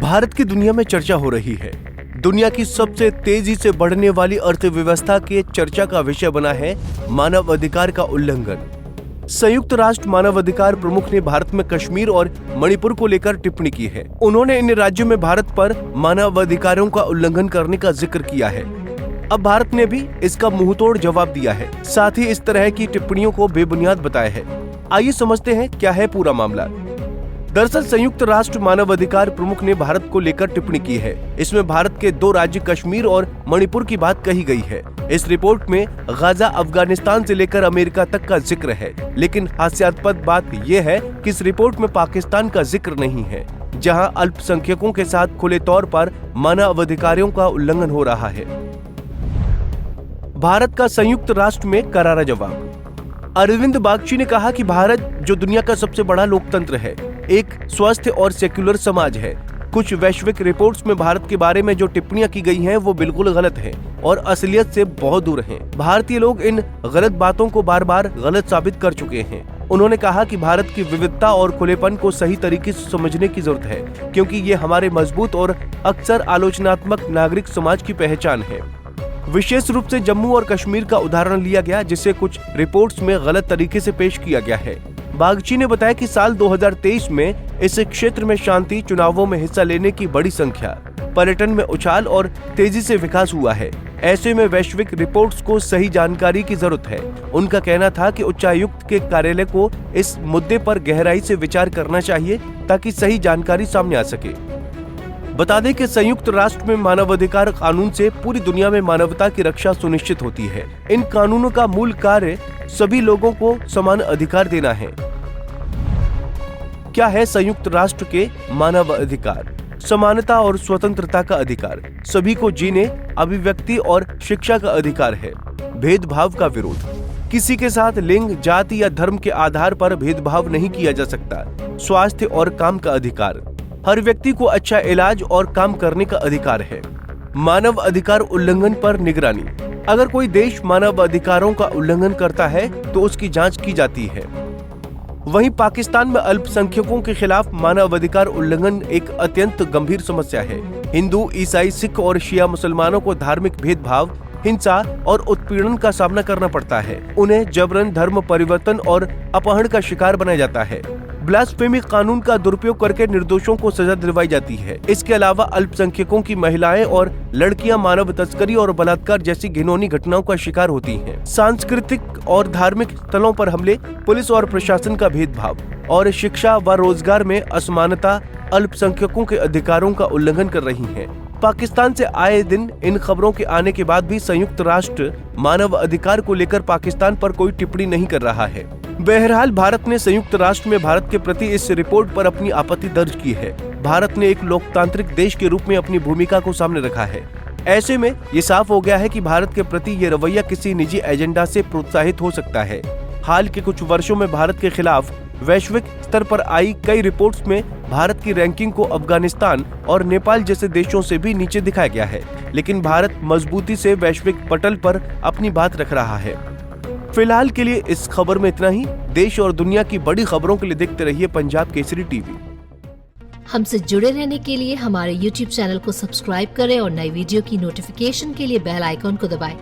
भारत की दुनिया में चर्चा हो रही है। दुनिया की सबसे तेजी से बढ़ने वाली अर्थव्यवस्था के चर्चा का विषय बना है मानव अधिकार का उल्लंघन। संयुक्त राष्ट्र मानव अधिकार प्रमुख ने भारत में कश्मीर और मणिपुर को लेकर टिप्पणी की है। उन्होंने इन राज्यों में भारत पर मानव अधिकारों का उल्लंघन करने का जिक्र किया है। अब भारत ने भी इसका मुंहतोड़ जवाब दिया है, साथ ही इस तरह की टिप्पणियों को बेबुनियाद बताया है। आइए समझते हैं क्या है पूरा मामला। दरअसल संयुक्त राष्ट्र मानव अधिकार प्रमुख ने भारत को लेकर टिप्पणी की है। इसमें भारत के दो राज्य कश्मीर और मणिपुर की बात कही गई है। इस रिपोर्ट में गाजा, अफगानिस्तान से लेकर अमेरिका तक का जिक्र है, लेकिन हास्यास्पद बात यह है कि इस रिपोर्ट में पाकिस्तान का जिक्र नहीं है, जहां अल्पसंख्यकों के साथ खुले तौर पर मानव अधिकारों का उल्लंघन हो रहा है। भारत का संयुक्त राष्ट्र में करारा जवाब। अरविंद बागची ने कहा कि भारत, जो दुनिया का सबसे बड़ा लोकतंत्र है, एक स्वस्थ और सेक्युलर समाज है। कुछ वैश्विक रिपोर्ट्स में भारत के बारे में जो टिप्पणियां की गई हैं वो बिल्कुल गलत हैं और असलियत से बहुत दूर हैं। भारतीय लोग इन गलत बातों को बार बार गलत साबित कर चुके हैं। उन्होंने कहा कि भारत की विविधता और खुलेपन को सही तरीके से समझने की जरूरत है, क्योंकि ये हमारे मजबूत और अक्सर आलोचनात्मक नागरिक समाज की पहचान है। विशेष रूप से जम्मू और कश्मीर का उदाहरण लिया गया, जिसे कुछ रिपोर्ट्स में गलत तरीके से पेश किया गया है। बागची ने बताया कि साल 2023 में इस क्षेत्र में शांति, चुनावों में हिस्सा लेने की बड़ी संख्या, पर्यटन में उछाल और तेजी से विकास हुआ है। ऐसे में वैश्विक रिपोर्ट्स को सही जानकारी की जरूरत है। उनका कहना था कि उच्चायुक्त के कार्यालय को इस मुद्दे पर गहराई से विचार करना चाहिए ताकि सही जानकारी सामने आ सके। बता दें कि संयुक्त राष्ट्र में मानवाधिकार कानून से पूरी दुनिया में मानवता की रक्षा सुनिश्चित होती है। इन कानूनों का मूल कार्य सभी लोगों को समान अधिकार देना है। क्या है संयुक्त राष्ट्र के मानव अधिकार? समानता और स्वतंत्रता का अधिकार, सभी को जीने, अभिव्यक्ति और शिक्षा का अधिकार है। भेदभाव का विरोध, किसी के साथ लिंग, जाति या धर्म के आधार पर भेदभाव नहीं किया जा सकता। स्वास्थ्य और काम का अधिकार, हर व्यक्ति को अच्छा इलाज और काम करने का अधिकार है। मानव अधिकार उल्लंघन पर निगरानी, अगर कोई देश मानव अधिकारों का उल्लंघन करता है तो उसकी जांच की जाती है। वहीं पाकिस्तान में अल्पसंख्यकों के खिलाफ मानव अधिकार उल्लंघन एक अत्यंत गंभीर समस्या है। हिंदू, ईसाई, सिख और शिया मुसलमानों को धार्मिक भेदभाव, हिंसा और उत्पीड़न का सामना करना पड़ता है। उन्हें जबरन धर्म परिवर्तन और अपहरण का शिकार बनाया जाता है। ब्लास्फेमी कानून का दुरुपयोग करके निर्दोषों को सजा दिलवाई जाती है। इसके अलावा अल्पसंख्यकों की महिलाएं और लड़कियां मानव तस्करी और बलात्कार जैसी घिनौनी घटनाओं का शिकार होती हैं। सांस्कृतिक और धार्मिक स्थलों पर हमले, पुलिस और प्रशासन का भेदभाव और शिक्षा व रोजगार में असमानता अल्पसंख्यकों के अधिकारों का उल्लंघन कर रही है। पाकिस्तान से आए दिन इन खबरों के आने के बाद भी संयुक्त राष्ट्र मानव अधिकार को लेकर पाकिस्तान पर कोई टिप्पणी नहीं कर रहा है। बहरहाल भारत ने संयुक्त राष्ट्र में भारत के प्रति इस रिपोर्ट पर अपनी आपत्ति दर्ज की है। भारत ने एक लोकतांत्रिक देश के रूप में अपनी भूमिका को सामने रखा है। ऐसे में ये साफ हो गया है कि भारत के प्रति ये रवैया किसी निजी एजेंडा से प्रोत्साहित हो सकता है। हाल के कुछ वर्षों में भारत के खिलाफ वैश्विक स्तर पर आई कई रिपोर्ट्स में भारत की रैंकिंग को अफगानिस्तान और नेपाल जैसे देशों से भी नीचे दिखाया गया है, लेकिन भारत मजबूती से वैश्विक पटल पर अपनी बात रख रहा है। फिलहाल के लिए इस खबर में इतना ही। देश और दुनिया की बड़ी खबरों के लिए देखते रहिए पंजाब केसरी टीवी। हमसे जुड़े रहने के लिए हमारे YouTube चैनल को सब्सक्राइब करें और नई वीडियो की नोटिफिकेशन के लिए बेल आइकॉन को दबाएं।